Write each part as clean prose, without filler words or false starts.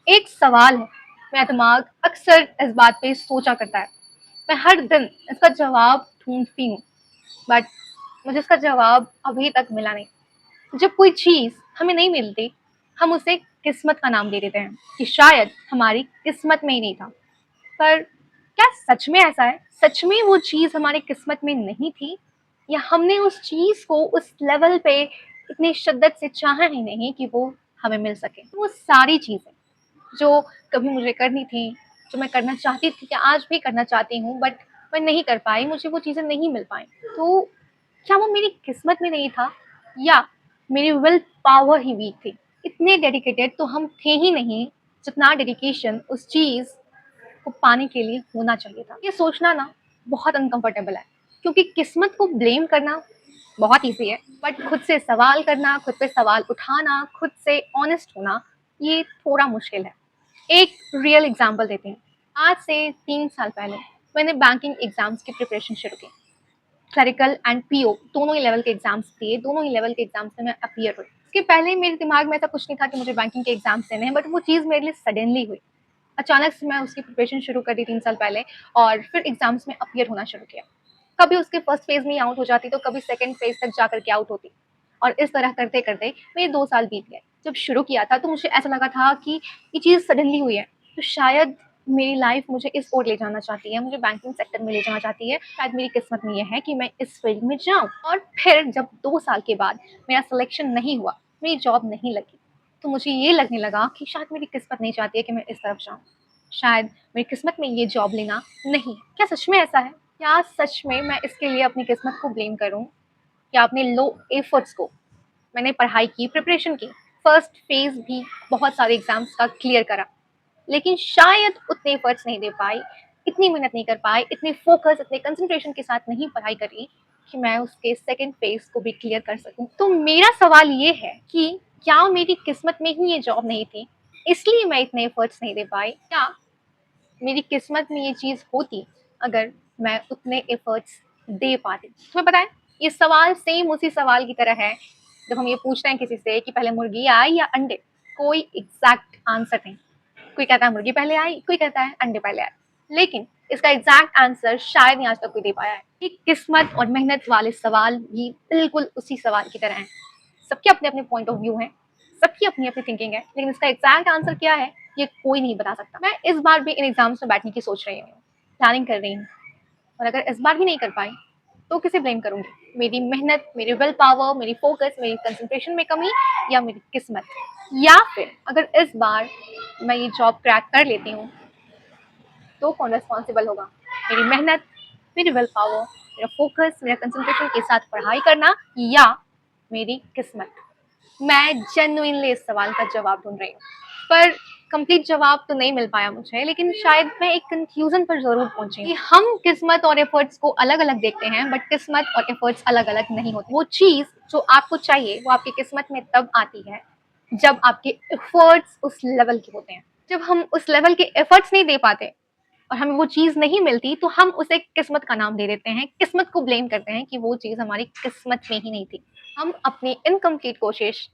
एक सवाल है, मेरा दिमाग अक्सर इस बात पे सोचा करता है। मैं हर दिन इसका जवाब ढूँढती हूँ, बट मुझे इसका जवाब अभी तक मिला नहीं। जब कोई चीज़ हमें नहीं मिलती, हम उसे किस्मत का नाम दे देते हैं कि शायद हमारी किस्मत में ही नहीं था। पर क्या सच में ऐसा है? सच में वो चीज़ हमारी किस्मत में नहीं थी? या हमने उस चीज़ को उस लेवल पे इतनी शिद्दत से चाहा ही नहीं कि वो हमें मिल सके? वो सारी चीज़ें जो कभी मुझे करनी थी, जो मैं करना चाहती थी या आज भी करना चाहती हूँ, बट मैं नहीं कर पाई, मुझे वो चीज़ें नहीं मिल पाईं। तो क्या वो मेरी किस्मत में नहीं था या मेरी विल पावर ही वीक थी? इतने डेडिकेटेड तो हम थे ही नहीं, जितना डेडिकेशन उस चीज़ को पाने के लिए होना चाहिए था। ये सोचना ना बहुत अनकंफर्टेबल है, क्योंकि किस्मत को ब्लेम करना बहुत ईज़ी है, बट खुद से सवाल करना, खुद पे सवाल उठाना, खुद से ऑनेस्ट होना, ये थोड़ा मुश्किल है। एक रियल एग्जांपल देते हैं। आज से 3 साल पहले मैंने बैंकिंग एग्ज़ाम्स की प्रिपरेशन शुरू की। क्लरिकल एंड पीओ दोनों ही लेवल के एग्ज़ाम्स दिए, दोनों ही लेवल के एग्ज़ाम्स में मैं अपीयर हुई। इसके पहले मेरे दिमाग में ऐसा कुछ नहीं था कि मुझे बैंकिंग के एग्ज़ाम्स देने हैं, बट वो चीज़ मेरे लिए सडनली हुई। अचानक से मैं उसकी प्रिपरेशन शुरू कर दी 3 साल पहले और फिर एग्ज़ाम्स में अपीयर होना शुरू किया। कभी उसके फर्स्ट फेज़ में ही आउट हो जाती, तो कभी सेकंड फेज़ तक जा कर के आउट होती और इस तरह करते-करते मेरे 2 साल बीत गए। जब शुरू किया था तो मुझे ऐसा लगा था कि ये चीज़ सडनली हुई है, तो शायद मेरी लाइफ़ मुझे इस ओर ले जाना चाहती है, मुझे बैंकिंग सेक्टर में ले जाना चाहती है, शायद मेरी किस्मत में ये है कि मैं इस फील्ड में जाऊँ। और फिर जब 2 साल के बाद मेरा सिलेक्शन नहीं हुआ, मेरी जॉब नहीं लगी, तो मुझे ये लगने लगा कि शायद मेरी किस्मत नहीं चाहती है कि मैं इस तरफ जाऊँ। शायद मेरी किस्मत में ये जॉब लेना नहीं है। क्या सच में ऐसा है? क्या सच में मैं इसके लिए अपनी किस्मत को ब्लेम करूँ या अपने लो एफर्ट्स को? मैंने पढ़ाई की, प्रिपरेशन की, फर्स्ट फेज़ भी बहुत सारे एग्ज़ाम्स का क्लियर करा, लेकिन शायद उतने एफर्ट्स नहीं दे पाई, इतनी मेहनत नहीं कर पाई, इतने फ़ोकस, इतने कंसंट्रेशन के साथ नहीं पढ़ाई करी कि मैं उसके सेकंड फेज़ को भी क्लियर कर सकूँ। तो मेरा सवाल ये है कि क्या मेरी किस्मत में ही ये जॉब नहीं थी, इसलिए मैं इतने एफर्ट्स नहीं दे पाई? या मेरी किस्मत में ये चीज़ होती अगर मैं उतने एफर्ट्स दे पाती? तुम्हें पता है, ये सवाल सेम उसी सवाल की तरह है जब हम ये पूछते हैं किसी से कि पहले मुर्गी आई या अंडे। कोई एग्जैक्ट आंसर नहीं। कोई कहता है मुर्गी पहले आई, कोई कहता है अंडे पहले आए, लेकिन इसका एग्जैक्ट आंसर शायद नहीं आज तक कोई दे पाया है। कि किस्मत और मेहनत वाले सवाल भी बिल्कुल उसी सवाल की तरह हैं। सबके अपने अपने पॉइंट ऑफ व्यू हैं, सबकी अपनी अपनी थिंकिंग है, लेकिन इसका एग्जैक्ट आंसर क्या है ये कोई नहीं बता सकता। मैं इस बार भी इन एग्जाम्स में बैठने की सोच रही हूँ, प्लानिंग कर रही हूँ, और अगर इस बार भी नहीं कर पाई तो किसे ब्लेम करूंगी? मेरी मेहनत, मेरी विल पावर, मेरी फोकस, मेरी कंसंट्रेशन में कमी, या मेरी किस्मत? या फिर अगर इस बार मैं ये जॉब क्रैक कर लेती हूँ तो कौन रिस्पॉन्सिबल होगा? मेरी मेहनत, मेरी विल पावर, मेरा फोकस, मेरा कंसंट्रेशन के साथ पढ़ाई करना, या मेरी किस्मत? मैं जेन्युइनली इस सवाल का जवाब ढूंढ रही हूँ, पर कंप्लीट जवाब तो नहीं मिल पाया मुझे, लेकिन शायद मैं एक कंक्लूजन पर जरूर पहुंची कि हम किस्मत और एफर्ट्स को अलग अलग देखते हैं, बट किस्मत और एफर्ट्स अलग अलग नहीं होते। वो चीज जो आपको चाहिए वो आपकी किस्मत में तब आती है जब आपके एफर्ट्स उस लेवल के होते हैं। जब हम उस लेवल के एफर्ट्स नहीं दे पाते और हमें वो चीज़ नहीं मिलती, तो हम उसे किस्मत का नाम दे देते हैं, किस्मत को ब्लेम करते हैं कि वो चीज़ हमारी किस्मत में ही नहीं थी। हम अपनी इनकम्प्लीट कोशिश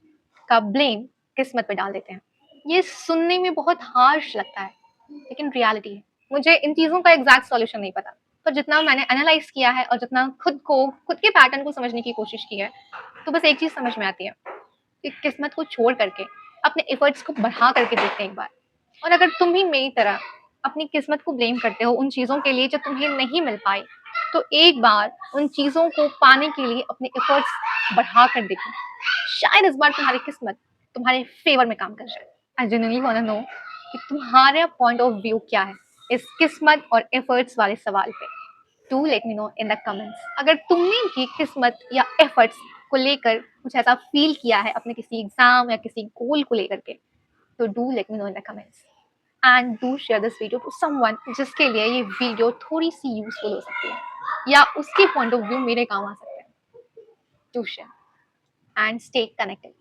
का ब्लेम किस्मत पे डाल देते हैं। ये सुनने में बहुत हार्श लगता है, लेकिन रियलिटी है। मुझे इन चीज़ों का एग्ज़ैक्ट सॉल्यूशन नहीं पता, पर जितना मैंने एनालाइज़ किया है और जितना खुद के पैटर्न को समझने की कोशिश की है, तो बस एक चीज़ समझ में आती है कि किस्मत को छोड़ करके अपने एफर्ट्स को बढ़ा करके देखते हैं एक बार। और अगर तुम भी मेरी तरह अपनी किस्मत को ब्लेम करते हो उन चीज़ों के लिए जो तुम्हें नहीं मिल पाई, तो एक बार उन चीज़ों को पाने के लिए अपने एफर्ट्स बढ़ा कर देखो। शायद इस बार तुम्हारी किस्मत तुम्हारे फेवर में काम कर जाए। I genuinely want to know कि तुम्हारा पॉइंट ऑफ व्यू क्या है इस किस्मत और एफर्ट्स वाले सवाल पे। Do let me know in the comments. अगर तुमने भी किस्मत या एफर्ट्स को लेकर कुछ ऐसा फील किया है अपने किसी एग्जाम या किसी गोल को लेकर के, तो do let me know in the comments and do share this video to someone जिसके लिए ये वीडियो थोड़ी सी यूजफुल हो सकती है या उसके पॉइंट ऑफ व्यू मेरे काम आ सकते हैं। Do share and stay connected.